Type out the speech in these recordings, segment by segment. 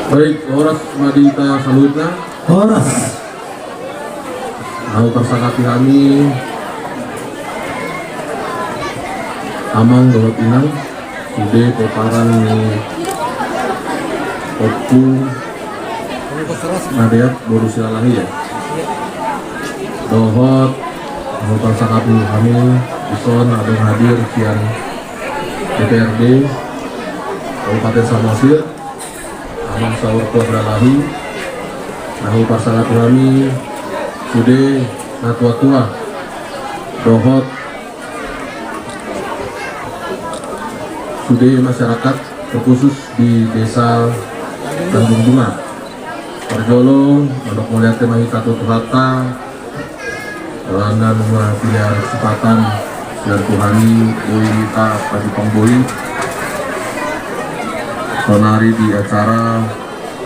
Baik, Horas Madita Salutna. Horas. Tahu tersangka kami Amang Dawat Inang Sude Poparan ni Opu Nadeak Boru Silalahi ya. Dohot tahu tersangka kami Ison ada hadir sian DPRD Kabupaten Samosir Amang Saur Kuadralahi. Nahu pasangan kami Sude Natua Dohot Sude masyarakat terkhusus di desa Tanjung Bunga Perjolo untuk melihat tema Hikatu Turata dan pilihan kesempatan silaturahmi Boi Wita Padi Pangboy sonari di acara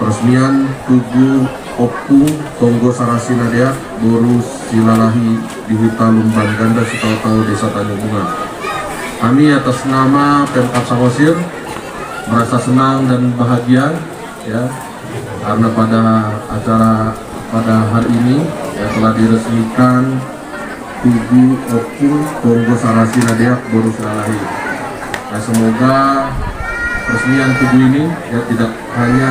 peresmian Tugu Opu Tonggo Sarasi Nadeak Boru Silalahi di Huta Lumban Ganda Sitautau Desa Tanjung Bunga. Kami atas nama Pemkab Samosir merasa senang dan bahagia ya karena pada acara pada hari ini ya, telah diresmikan Tugu Opu Tonggo Sarasi Nadeak Boru Silalahi. Ya, semoga peresmian tugu ini ya tidak hanya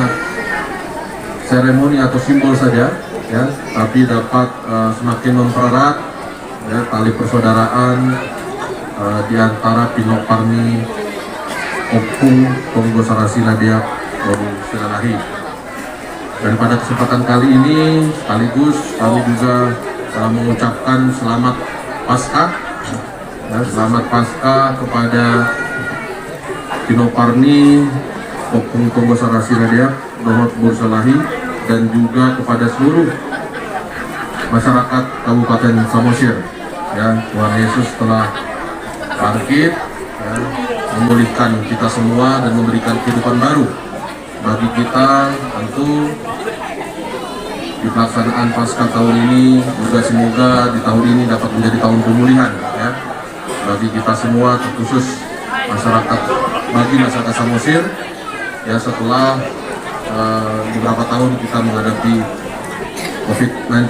seremoni atau simbol saja ya, tapi dapat semakin mempererat ya, tali persaudaraan di antara Pinok Parmi Opu Tonggo Sarasi Nadeak Boru Silalahi. Dan pada kesempatan kali ini sekaligus kami juga mengucapkan selamat Paskah ya, selamat Paskah kepada Pinok Parmi Opu Tonggo Sarasi Nadeak Dohot Boru Silalahi dan juga kepada seluruh masyarakat Kabupaten Samosir ya. Tuhan Yesus telah bangkit ya, memulihkan kita semua dan memberikan kehidupan baru bagi kita. Tentu di pelaksanaan Paskah tahun ini juga semoga di tahun ini dapat menjadi tahun pemulihan ya bagi kita semua, terkhusus bagi masyarakat Samosir ya setelah beberapa tahun kita menghadapi COVID-19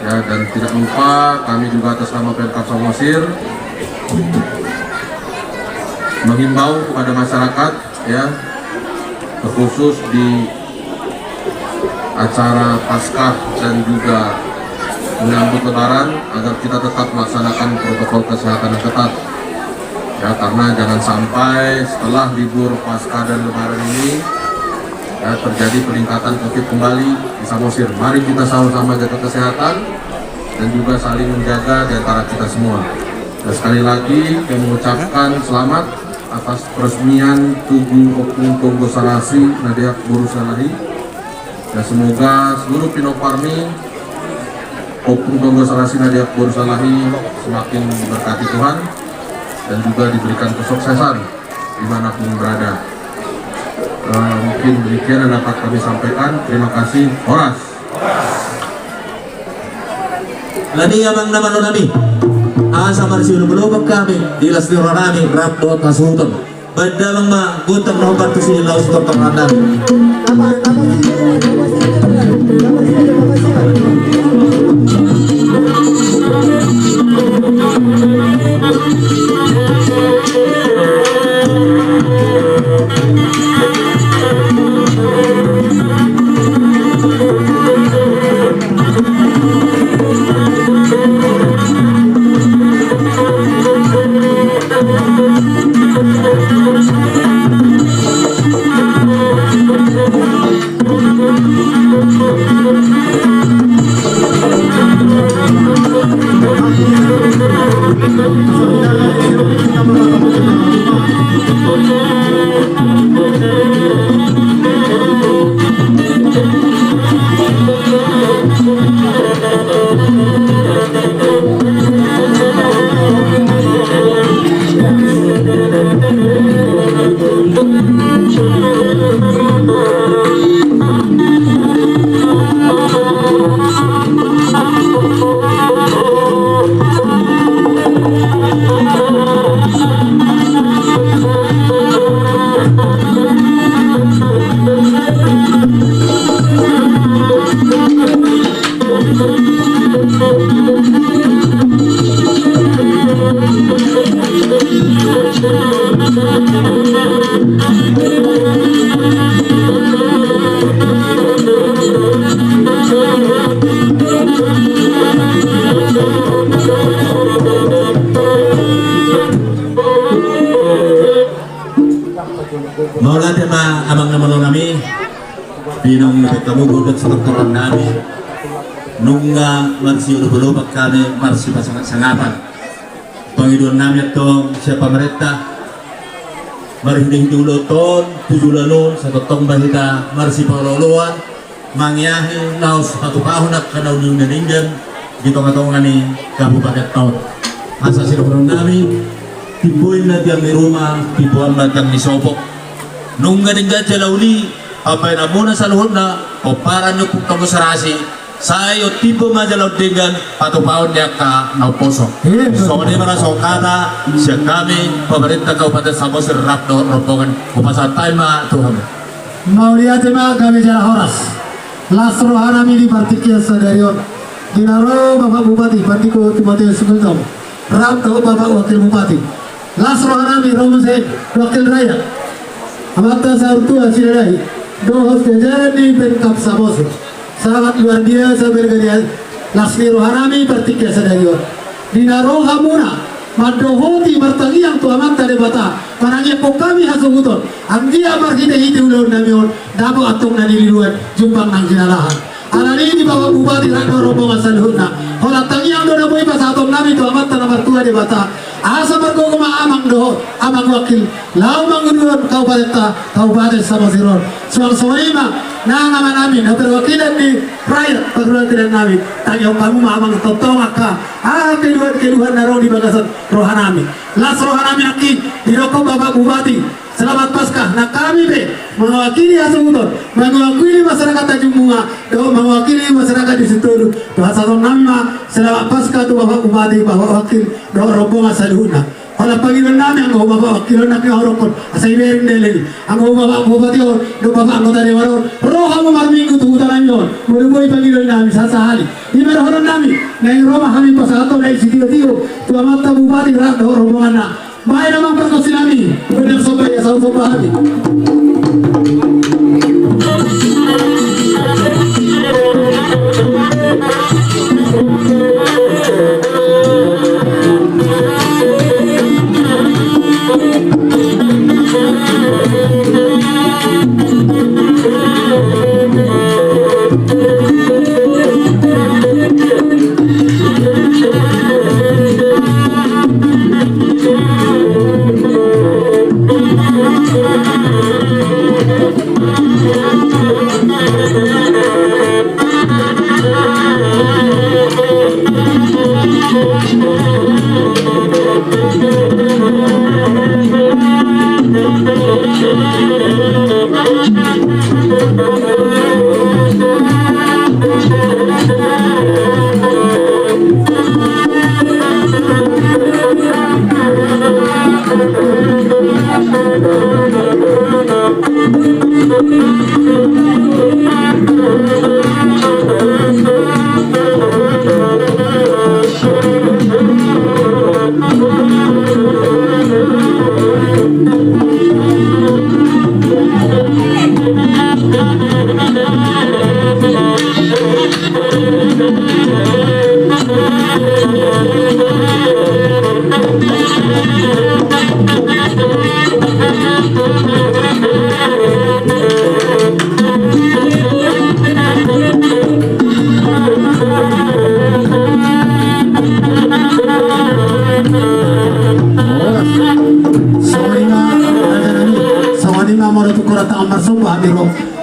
ya. Dan tidak lupa kami juga atas nama Pemkab Samosir menghimbau kepada masyarakat ya, terkhusus di acara Paskah dan juga menyambut Lebaran agar kita tetap melaksanakan protokol kesehatan yang ketat ya, karena jangan sampai setelah libur Paskah dan Lebaran ini ya, terjadi peningkatan COVID kembali di Samosir. Mari kita sama-sama jaga kesehatan dan juga saling menjaga di antara kita semua. Dan sekali lagi saya mengucapkan selamat atas peresmian Tugu Opu Tonggo Sarasi Nadeak Boru Silalahi. Dan semoga seluruh Pinok Parmi Opu Tonggo Sarasi Nadeak Boru Silalahi semakin diberkati Tuhan dan juga diberikan kesuksesan dimanapun berada. Mungkin demikian yang dapat kami sampaikan. Terima kasih. Horas. Lani abang naman lo nami. Asa marsiyo belobak kami dilas ni rami rabdo kasuton. Banda bang ma gutam no kartu sini laus tortongan nami. Maulah tema amang naman kami pinong ketemu gudot sa doktoran namin nungga marsi ulubulubak kami marsi pasangat-sangapan Panginoon namin itong siya pamerintah marihinding duluton tujulanon sa totong bahita marsi paululuan mangyahin laos patupahon at kanaw niyong naninggan dito katungan ni Kabupaten Taon asa sinubulong namin tibuin na diyang may rumah tibuan na diyang nisopok nung ganinggan siya lauli apay na muna sa luhod na o para nyo kung kamusarasi sayo tipo majalaw tinggan patupaon niya ka na puso so di mana sokata siya kami pamerintah Kabupaten Samosir Rapdo rombongan upasa taima Tuhan mau lihat tema kami jalan horas lasro harami di partikia sadarion dinaro Bapak Bupati Partiko Timotius Sugeng Rapdo Bapak Wakil Bupati lasro harami Romo Sen Wakil Rakyat Amata Sartu Asirai dohos jadi penkap Samosir sangat luar biasa bergaya lasni rohanami partikia sadarion dinaro hamuna madohoti martangi yang tuaman tade bata parangnya ko kami hasuguton anggi amar kita hidup ulun namion dabo atong nanililuan jumpang nang kinalahan anani di bawah Bupati Rakno rombongan saluhuna hola tangi yang dono boy pas atong nami tuaman tanah martua de bata asa margo kuma amang doho amang wakil lau mangunuan Kabupaten Samosir soal soalima nang aman amin perwakilan di rakyat perwakilan namin tanyong kamu mamang totong akka keluhan narong di bagasan rohanami las rohanami aki dirokok Bapak Bupati selamat Paskah nah kami be mewakili Asuhuton mewakili masyarakat Tanjung Bunga dan mewakili masyarakat di Situlu bahasa nama selamat Paskah tu Bapak Bupati Bapak Wakil dan rombongan saluhuna Hala Panginoon namin ang Bapak Wakil na kiharokon sa iberin nila ang Bapak Bupati o do Bapak Anggota Dewan roha mo marmingo tuhutan namin yun mulumoy Panginoon namin sa sahali imerohonon namin ngayon Roma kami pa sa ato na isitiyo-tiyo tuwamat na Bupati Rakno rombongan na bahay namang perkosi namin benar sobay sa usobahan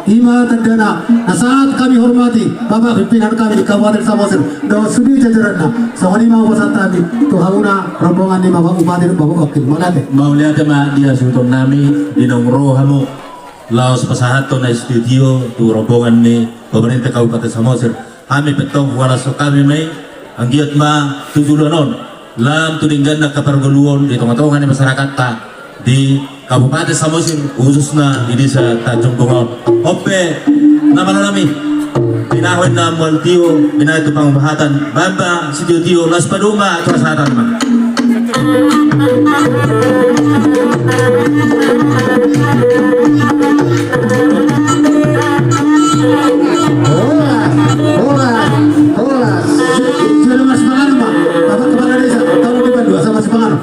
Ima terdana, saat kami hormati Bapak pimpinan kami di Kabupaten Samosir dan sudi jajaranna sawani mau pasatami tuhaguna rombongan di Bapak Bupati dan Bapak Wakil magate mau lihat ma dia suton nami dinong rohamu laos pasahato na studio tu rombongan ni pemerintah Kabupaten Samosir kami petong wala so kami may ang giat ma tujulanon lam tuninggan na kaparguluon di tungatungan ni masyarakat ta di Kabupaten Samosir khususnya di desa Tanjung Bunga ope naman nami pinahon na multiyo binato pang bahatan bamba studio las paduma at pasatan man Jadi Mas Pangano, Pak. Bapak kepala desa, tolong dibantu sama si Pangano.